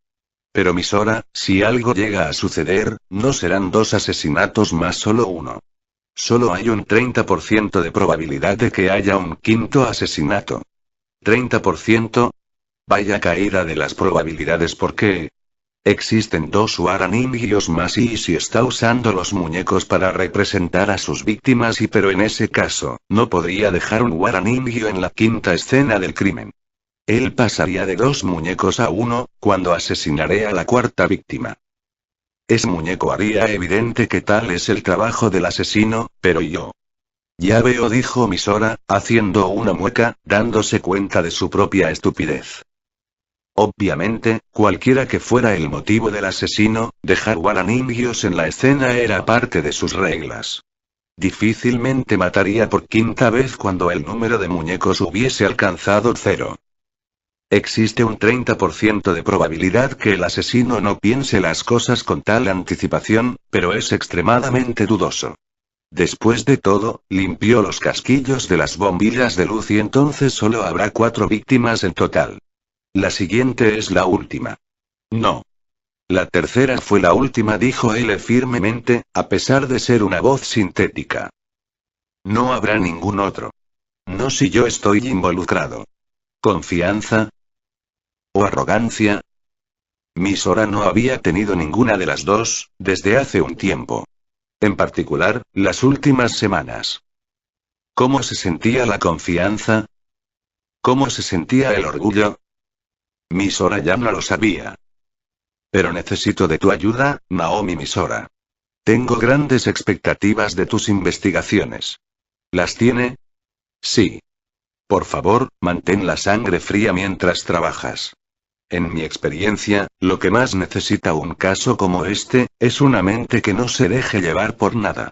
Pero Misora, si algo llega a suceder, no serán 2 asesinatos más solo uno. Solo hay un 30% de probabilidad de que haya un quinto asesinato. ¿30%? Vaya caída de las probabilidades porque... existen 2 Waranimgios más y si está usando los muñecos para representar a sus víctimas pero en ese caso, no podría dejar un Waranimgio en la quinta escena del crimen. Él pasaría de 2 muñecos a 1, cuando asesinaré a la cuarta víctima. Ese muñeco haría evidente que tal es el trabajo del asesino, pero yo. Ya veo, dijo Misora, haciendo una mueca, dándose cuenta de su propia estupidez. Obviamente, cualquiera que fuera el motivo del asesino, dejar Waranimgios en la escena era parte de sus reglas. Difícilmente mataría por quinta vez cuando el número de muñecos hubiese alcanzado 0. Existe un 30% de probabilidad que el asesino no piense las cosas con tal anticipación, pero es extremadamente dudoso. Después de todo, limpió los casquillos de las bombillas de luz y entonces solo habrá 4 víctimas en total. La siguiente es la última. No. La tercera fue la última, dijo él firmemente, a pesar de ser una voz sintética. No habrá ningún otro. No si yo estoy involucrado. ¿Confianza? ¿O arrogancia? Misora no había tenido ninguna de las dos, desde hace un tiempo. En particular, las últimas semanas. ¿Cómo se sentía la confianza? ¿Cómo se sentía el orgullo? Misora ya no lo sabía. Pero necesito de tu ayuda, Naomi Misora. Tengo grandes expectativas de tus investigaciones. ¿Las tiene? Sí. Por favor, mantén la sangre fría mientras trabajas. En mi experiencia, lo que más necesita un caso como este, es una mente que no se deje llevar por nada.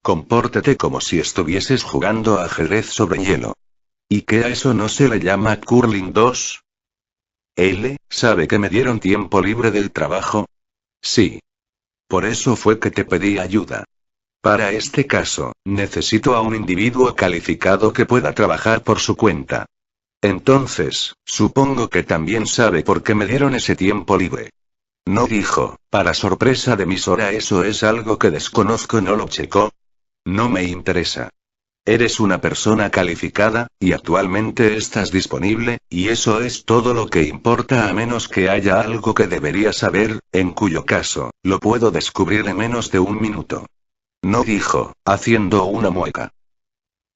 Compórtate como si estuvieses jugando ajedrez sobre hielo. ¿Y qué a eso no se le llama curling 2? ¿L, sabe que me dieron tiempo libre del trabajo? Sí. Por eso fue que te pedí ayuda. Para este caso, necesito a un individuo calificado que pueda trabajar por su cuenta. Entonces, supongo que también sabe por qué me dieron ese tiempo libre. No dijo, para sorpresa de Misora, eso es algo que desconozco. ¿No lo checó? No me interesa. Eres una persona calificada, y actualmente estás disponible, y eso es todo lo que importa a menos que haya algo que debería saber, en cuyo caso, lo puedo descubrir en menos de un minuto. No dijo, haciendo una mueca.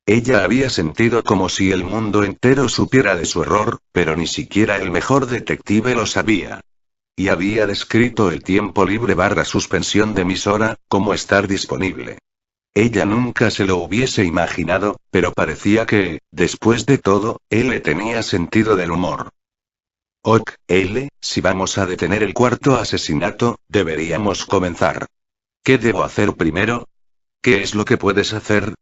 Ella había sentido como si el mundo entero supiera de su error, pero ni siquiera el mejor detective lo sabía. Y había descrito el tiempo libre / suspensión de Misora, como estar disponible. Ella nunca se lo hubiese imaginado, pero parecía que, después de todo, él tenía sentido del humor. Ok, L, si vamos a detener el cuarto asesinato, deberíamos comenzar. ¿Qué debo hacer primero? ¿Qué es lo que puedes hacer?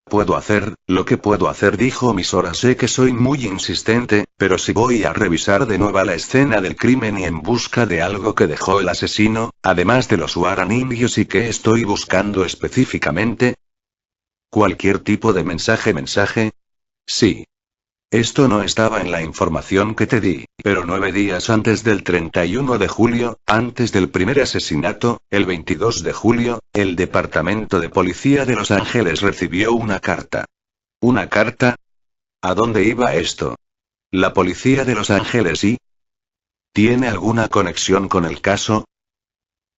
Puedo hacer, lo que puedo hacer, dijo Misora. Sé que soy muy insistente, pero si voy a revisar de nuevo la escena del crimen y en busca de algo que dejó el asesino, además de los Waranimgios, ¿y qué estoy buscando específicamente? ¿Cualquier tipo de mensaje? Sí. Esto no estaba en la información que te di, pero 9 días antes del 31 de julio, antes del primer asesinato, el 22 de julio, el Departamento de Policía de Los Ángeles recibió una carta. ¿Una carta? ¿A dónde iba esto? ¿La policía de Los Ángeles tiene alguna conexión con el caso?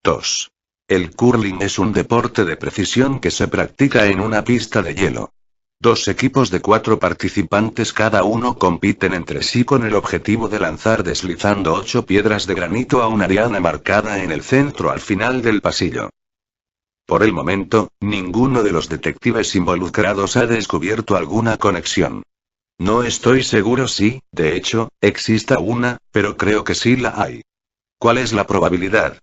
2. El curling es un deporte de precisión que se practica en una pista de hielo. 2 equipos de 4 participantes cada uno compiten entre sí con el objetivo de lanzar deslizando 8 piedras de granito a una diana marcada en el centro al final del pasillo. Por el momento, ninguno de los detectives involucrados ha descubierto alguna conexión. No estoy seguro si, de hecho, exista una, pero creo que sí la hay. ¿Cuál es la probabilidad?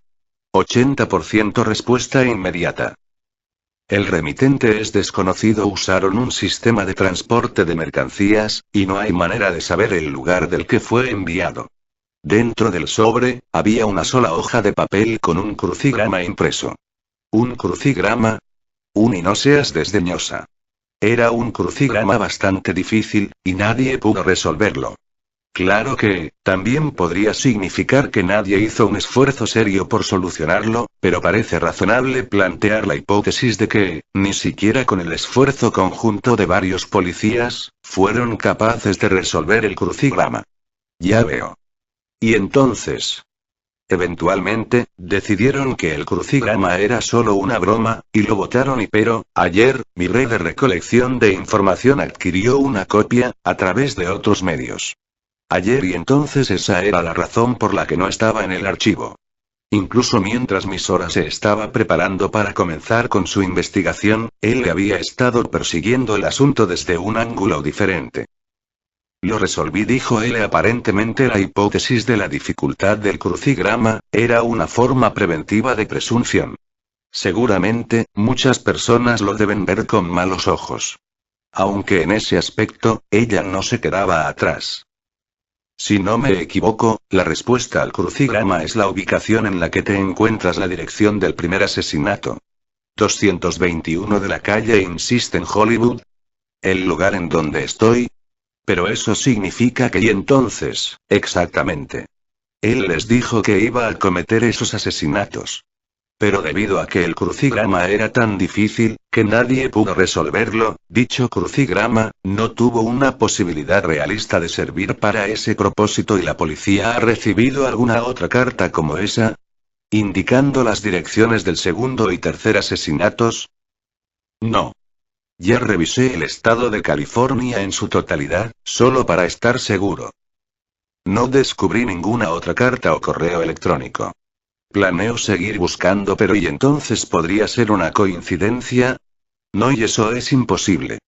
80% respuesta inmediata. El remitente es desconocido. Usaron un sistema de transporte de mercancías, y no hay manera de saber el lugar del que fue enviado. Dentro del sobre, había una sola hoja de papel con un crucigrama impreso. ¿Un crucigrama? Y no seas desdeñosa. Era un crucigrama bastante difícil, y nadie pudo resolverlo. Claro que, también podría significar que nadie hizo un esfuerzo serio por solucionarlo, pero parece razonable plantear la hipótesis de que, ni siquiera con el esfuerzo conjunto de varios policías, fueron capaces de resolver el crucigrama. Ya veo. Y entonces, eventualmente, decidieron que el crucigrama era solo una broma, y lo votaron. Pero, ayer, mi red de recolección de información adquirió una copia, a través de otros medios. Ayer, y entonces esa era la razón por la que no estaba en el archivo. Incluso mientras Misora se estaba preparando para comenzar con su investigación, él había estado persiguiendo el asunto desde un ángulo diferente. Lo resolví, dijo él. Aparentemente la hipótesis de la dificultad del crucigrama era una forma preventiva de presunción. Seguramente, muchas personas lo deben ver con malos ojos. Aunque en ese aspecto, ella no se quedaba atrás. Si no me equivoco, la respuesta al crucigrama es la ubicación en la que te encuentras, la dirección del primer asesinato. 221 de la calle Insist en Hollywood. ¿El lugar en donde estoy? Pero eso significa que... ¿Y entonces, exactamente? Él les dijo que iba a cometer esos asesinatos. Pero debido a que el crucigrama era tan difícil, que nadie pudo resolverlo, dicho crucigrama, no tuvo una posibilidad realista de servir para ese propósito. ¿Y la policía ha recibido alguna otra carta como esa? ¿Indicando las direcciones del segundo y tercer asesinatos? No. Ya revisé el estado de California en su totalidad, solo para estar seguro. No descubrí ninguna otra carta o correo electrónico. Planeo seguir buscando, pero ¿y entonces podría ser una coincidencia? No, y eso es imposible.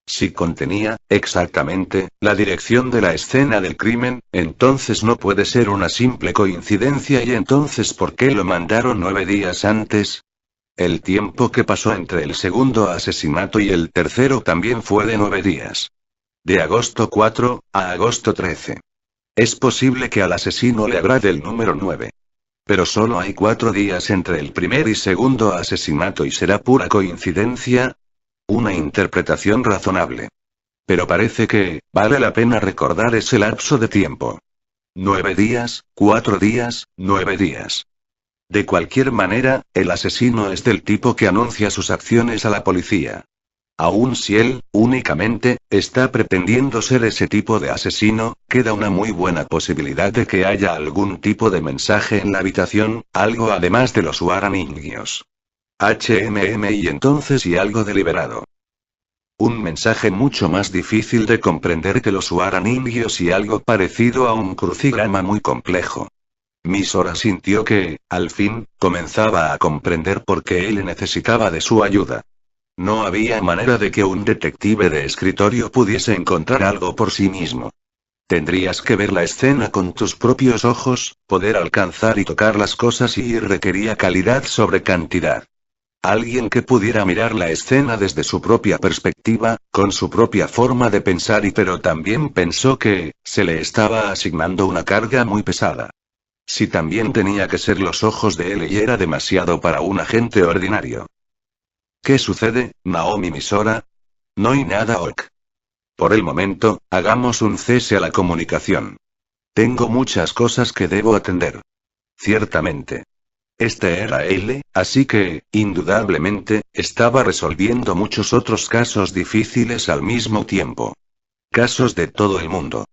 Si contenía, exactamente, la dirección de la escena del crimen, entonces no puede ser una simple coincidencia. ¿Y entonces por qué lo mandaron 9 días antes? El tiempo que pasó entre el segundo asesinato y el tercero también fue de 9 días. De agosto 4 a agosto 13. Es posible que al asesino le agrade el número 9. Pero solo hay 4 días entre el primer y segundo asesinato, y será pura coincidencia. Una interpretación razonable. Pero parece que, vale la pena recordar ese lapso de tiempo. 9 días, 4 días, 9 días. De cualquier manera, el asesino es del tipo que anuncia sus acciones a la policía. Aun si él, únicamente, está pretendiendo ser ese tipo de asesino, queda una muy buena posibilidad de que haya algún tipo de mensaje en la habitación, algo además de los guaraniños. Y entonces, y algo deliberado. Un mensaje mucho más difícil de comprender que los guaraniños, y algo parecido a un crucigrama muy complejo. Misora sintió que, al fin, comenzaba a comprender por qué él necesitaba de su ayuda. No había manera de que un detective de escritorio pudiese encontrar algo por sí mismo. Tendrías que ver la escena con tus propios ojos, poder alcanzar y tocar las cosas, y requería calidad sobre cantidad. Alguien que pudiera mirar la escena desde su propia perspectiva, con su propia forma de pensar, pero también pensó que, se le estaba asignando una carga muy pesada. Si también tenía que ser los ojos de él, y era demasiado para un agente ordinario. ¿Qué sucede, Naomi Misora? No hay nada, ok. Por el momento, hagamos un cese a la comunicación. Tengo muchas cosas que debo atender. Ciertamente. Este era él, así que, indudablemente, estaba resolviendo muchos otros casos difíciles al mismo tiempo. Casos de todo el mundo.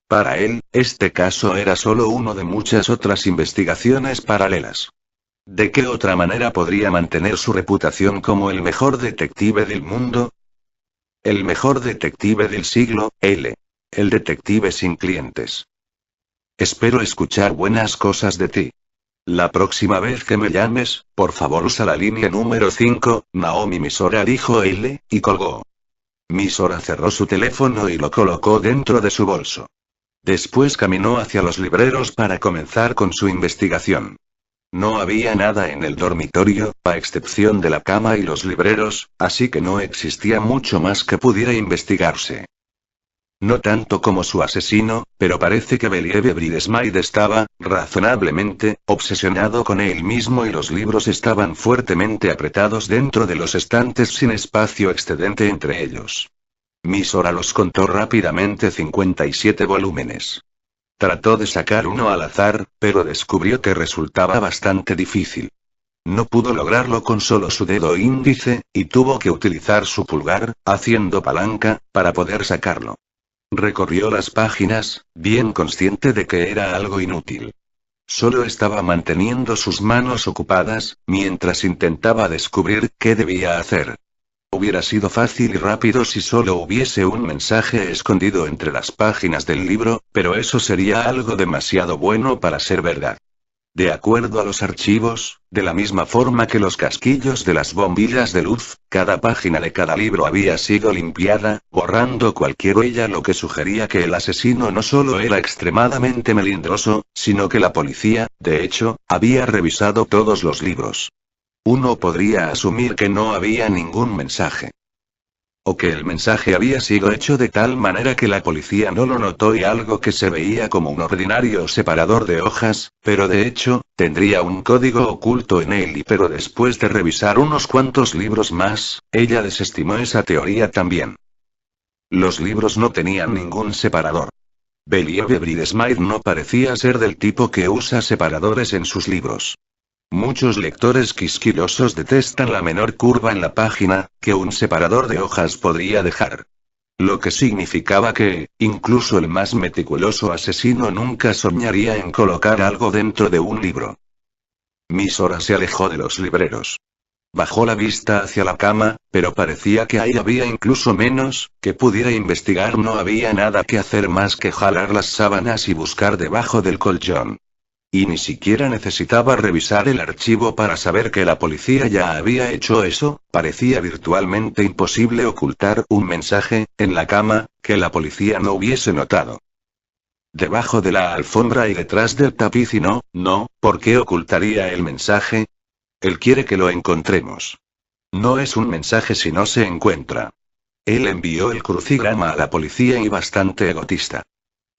Para él, este caso era solo uno de muchas otras investigaciones paralelas. ¿De qué otra manera podría mantener su reputación como el mejor detective del mundo? El mejor detective del siglo, L. El detective sin clientes. Espero escuchar buenas cosas de ti. La próxima vez que me llames, por favor usa la línea número 5, Naomi Misora, dijo L, y colgó. Misora cerró su teléfono y lo colocó dentro de su bolso. Después caminó hacia los libreros para comenzar con su investigación. No había nada en el dormitorio, a excepción de la cama y los libreros, así que no existía mucho más que pudiera investigarse. No tanto como su asesino, pero parece que Believe Bridesmaid estaba, razonablemente, obsesionado con él mismo y los libros estaban fuertemente apretados dentro de los estantes sin espacio excedente entre ellos. Miss Ora los contó rápidamente: 57 volúmenes. Trató de sacar uno al azar, pero descubrió que resultaba bastante difícil. No pudo lograrlo con solo su dedo índice, y tuvo que utilizar su pulgar, haciendo palanca, para poder sacarlo. Recorrió las páginas, bien consciente de que era algo inútil. Solo estaba manteniendo sus manos ocupadas, mientras intentaba descubrir qué debía hacer. Hubiera sido fácil y rápido si solo hubiese un mensaje escondido entre las páginas del libro, pero eso sería algo demasiado bueno para ser verdad. De acuerdo a los archivos, de la misma forma que los casquillos de las bombillas de luz, cada página de cada libro había sido limpiada, borrando cualquier huella, lo que sugería que el asesino no solo era extremadamente melindroso, sino que la policía, de hecho, había revisado todos los libros. Uno podría asumir que no había ningún mensaje. O que el mensaje había sido hecho de tal manera que la policía no lo notó, y algo que se veía como un ordinario separador de hojas, pero de hecho, tendría un código oculto en él. Pero después de revisar unos cuantos libros más, ella desestimó esa teoría también. Los libros no tenían ningún separador. Believe Bridesmaid no parecía ser del tipo que usa separadores en sus libros. Muchos lectores quisquillosos detestan la menor curva en la página que un separador de hojas podría dejar. Lo que significaba que, incluso el más meticuloso asesino nunca soñaría en colocar algo dentro de un libro. Miss Ora se alejó de los libreros. Bajó la vista hacia la cama, pero parecía que ahí había incluso menos que pudiera investigar. No había nada que hacer más que jalar las sábanas y buscar debajo del colchón. Y ni siquiera necesitaba revisar el archivo para saber que la policía ya había hecho eso. Parecía virtualmente imposible ocultar un mensaje en la cama que la policía no hubiese notado. Debajo de la alfombra y detrás del tapiz, y no, ¿por qué ocultaría el mensaje? Él quiere que lo encontremos. No es un mensaje si no se encuentra. Él envió el crucigrama a la policía y bastante egotista.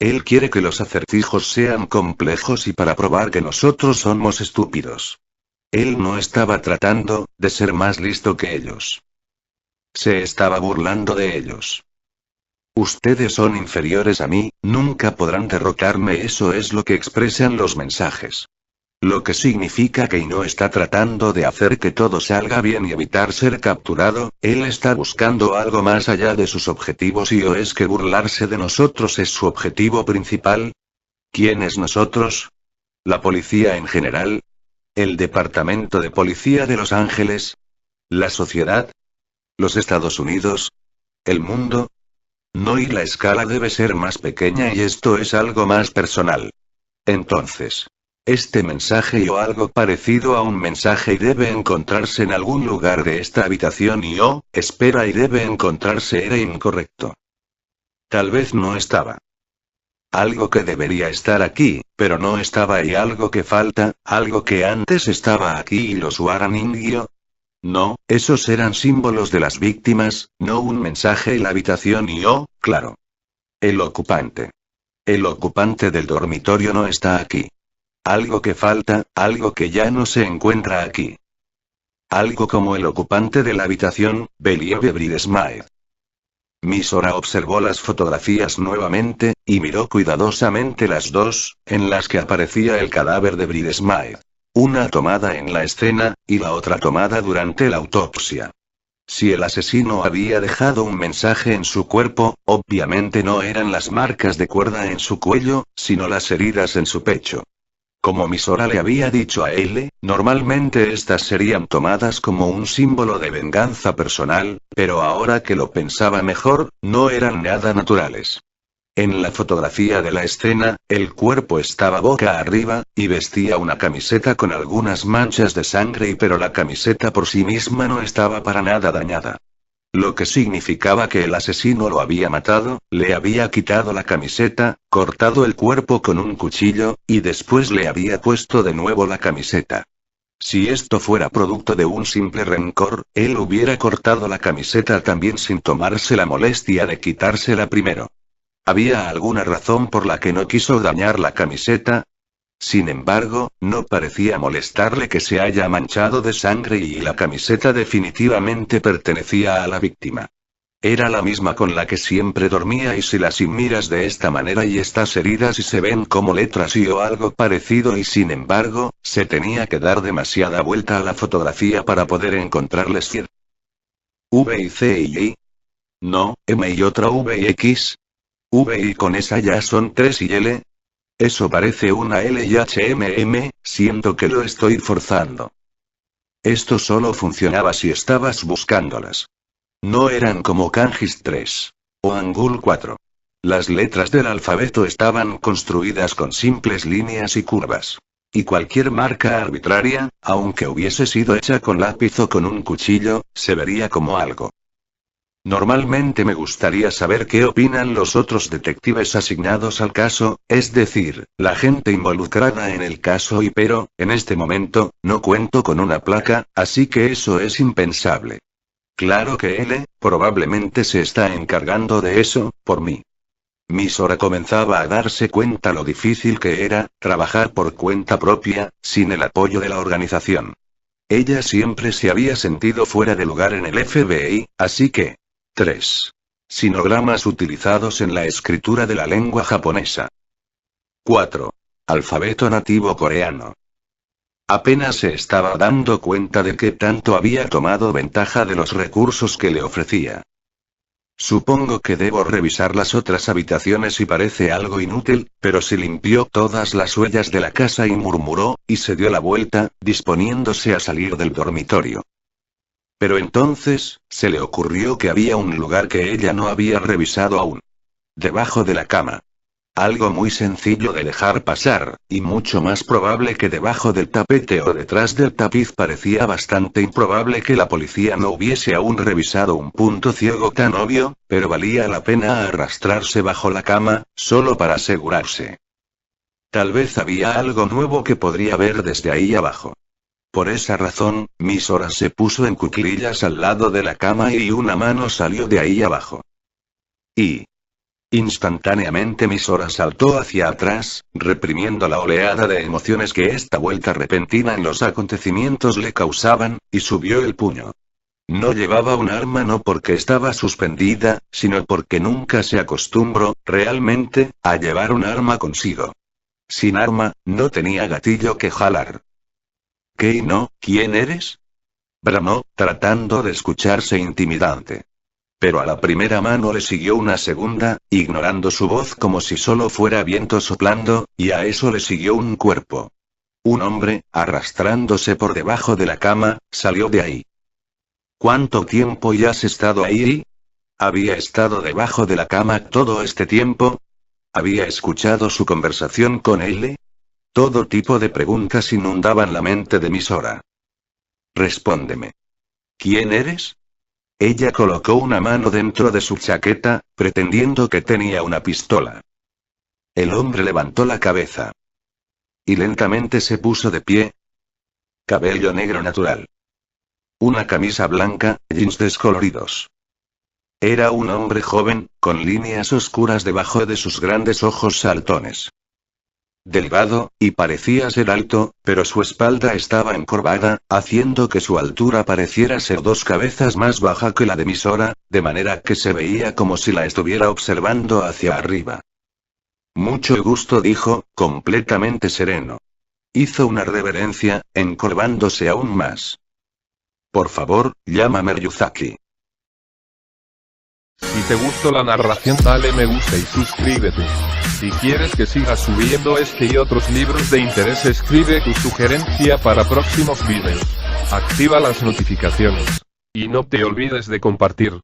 Él quiere que los acertijos sean complejos y para probar que nosotros somos estúpidos. Él no estaba tratando de ser más listo que ellos. Se estaba burlando de ellos. Ustedes son inferiores a mí, nunca podrán derrotarme. Eso es lo que expresan los mensajes. Lo que significa que no está tratando de hacer que todo salga bien y evitar ser capturado. Él está buscando algo más allá de sus objetivos. ¿Y o es que burlarse de nosotros es su objetivo principal? ¿Quién es nosotros? ¿La policía en general? ¿El Departamento de Policía de Los Ángeles? ¿La sociedad? ¿Los Estados Unidos? ¿El mundo? No, y la escala debe ser más pequeña, y esto es algo más personal. Entonces, este mensaje o algo parecido a un mensaje debe encontrarse en algún lugar de esta habitación, y espera, y debe encontrarse era incorrecto. Tal vez no estaba. Algo que debería estar aquí, pero no estaba, y algo que falta, algo que antes estaba aquí y los Waraningio. No, esos eran símbolos de las víctimas, no un mensaje en la habitación. Y claro. El ocupante. El ocupante del dormitorio no está aquí. Algo que falta, algo que ya no se encuentra aquí. Algo como el ocupante de la habitación, Believe Bridesmaid. Miss Ora observó las fotografías nuevamente, y miró cuidadosamente las dos, en las que aparecía el cadáver de Bridesmaid. Una tomada en la escena, y la otra tomada durante la autopsia. Si el asesino había dejado un mensaje en su cuerpo, obviamente no eran las marcas de cuerda en su cuello, sino las heridas en su pecho. Como Miss Ora le había dicho a él, normalmente estas serían tomadas como un símbolo de venganza personal, pero ahora que lo pensaba mejor, no eran nada naturales. En la fotografía de la escena, el cuerpo estaba boca arriba, y vestía una camiseta con algunas manchas de sangre, pero la camiseta por sí misma no estaba para nada dañada. lo que significaba que el asesino lo había matado, le había quitado la camiseta, cortado el cuerpo con un cuchillo, y después le había puesto de nuevo la camiseta. Si esto fuera producto de un simple rencor, él hubiera cortado la camiseta también sin tomarse la molestia de quitársela primero. ¿Había alguna razón por la que no quiso dañar la camiseta? Sin embargo, no parecía molestarle que se haya manchado de sangre y la camiseta definitivamente pertenecía a la víctima. Era la misma con la que siempre dormía y si las miras de esta manera y estas heridas y se ven como letras y o algo parecido y sin embargo, se tenía que dar demasiada vuelta a la fotografía para poder encontrarles V y C y I. No, M y otra V y X. V y con esa ya son 3 y L. Eso parece una L y HMM, siento que lo estoy forzando. Esto solo funcionaba si estabas buscándolas. No eran como Kanjis 3. O Hangul 4. Las letras del alfabeto estaban construidas con simples líneas y curvas. Y cualquier marca arbitraria, aunque hubiese sido hecha con lápiz o con un cuchillo, se vería como algo. Normalmente me gustaría saber qué opinan los otros detectives asignados al caso, es decir, la gente involucrada en el caso pero, en este momento, no cuento con una placa, así que eso es impensable. Claro que L, probablemente se está encargando de eso, por mí. Miss Hora comenzaba a darse cuenta lo difícil que era, trabajar por cuenta propia, sin el apoyo de la organización. Ella siempre se había sentido fuera de lugar en el FBI, así que... 3. Sinogramas utilizados en la escritura de la lengua japonesa. 4. Alfabeto nativo coreano. Apenas se estaba dando cuenta de que tanto había tomado ventaja de los recursos que le ofrecía. Supongo que debo revisar las otras habitaciones y parece algo inútil, pero se limpió todas las huellas de la casa y murmuró, y se dio la vuelta, disponiéndose a salir del dormitorio. Pero entonces, se le ocurrió que había un lugar que ella no había revisado aún. Debajo de la cama. Algo muy sencillo de dejar pasar, y mucho más probable que debajo del tapete o detrás del tapiz. Parecía bastante improbable que la policía no hubiese aún revisado un punto ciego tan obvio, pero valía la pena arrastrarse bajo la cama, solo para asegurarse. Tal vez había algo nuevo que podría ver desde ahí abajo. Por esa razón, Miss Hora se puso en cuclillas al lado de la cama y una mano salió de ahí abajo. Y... instantáneamente Miss Hora saltó hacia atrás, reprimiendo la oleada de emociones que esta vuelta repentina en los acontecimientos le causaban, y subió el puño. No llevaba un arma no porque estaba suspendida, sino porque nunca se acostumbró, realmente, a llevar un arma consigo. Sin arma, no tenía gatillo que jalar. ¿Qué no? ¿Quién eres? Bramó, tratando de escucharse intimidante. Pero a la primera mano le siguió una segunda, ignorando su voz como si solo fuera viento soplando, y a eso le siguió un cuerpo. Un hombre, arrastrándose por debajo de la cama, salió de ahí. ¿Cuánto tiempo ya has estado ahí? ¿Había estado debajo de la cama todo este tiempo? ¿Había escuchado su conversación con él? Todo tipo de preguntas inundaban la mente de Miss Hora. Respóndeme. ¿Quién eres? Ella colocó una mano dentro de su chaqueta, pretendiendo que tenía una pistola. El hombre levantó la cabeza. Y lentamente se puso de pie. Cabello negro natural. Una camisa blanca, jeans descoloridos. Era un hombre joven, con líneas oscuras debajo de sus grandes ojos saltones. Delgado, y parecía ser alto, pero su espalda estaba encorvada, haciendo que su altura pareciera ser 2 cabezas más baja que la de Miss Hora, de manera que se veía como si la estuviera observando hacia arriba. Mucho gusto, dijo, completamente sereno. Hizo una reverencia, encorvándose aún más. Por favor, llámame Ryuzaki. Si te gustó la narración dale me gusta y suscríbete. Si quieres que siga subiendo este y otros libros de interés escribe tu sugerencia para próximos vídeos. Activa las notificaciones. Y no te olvides de compartir.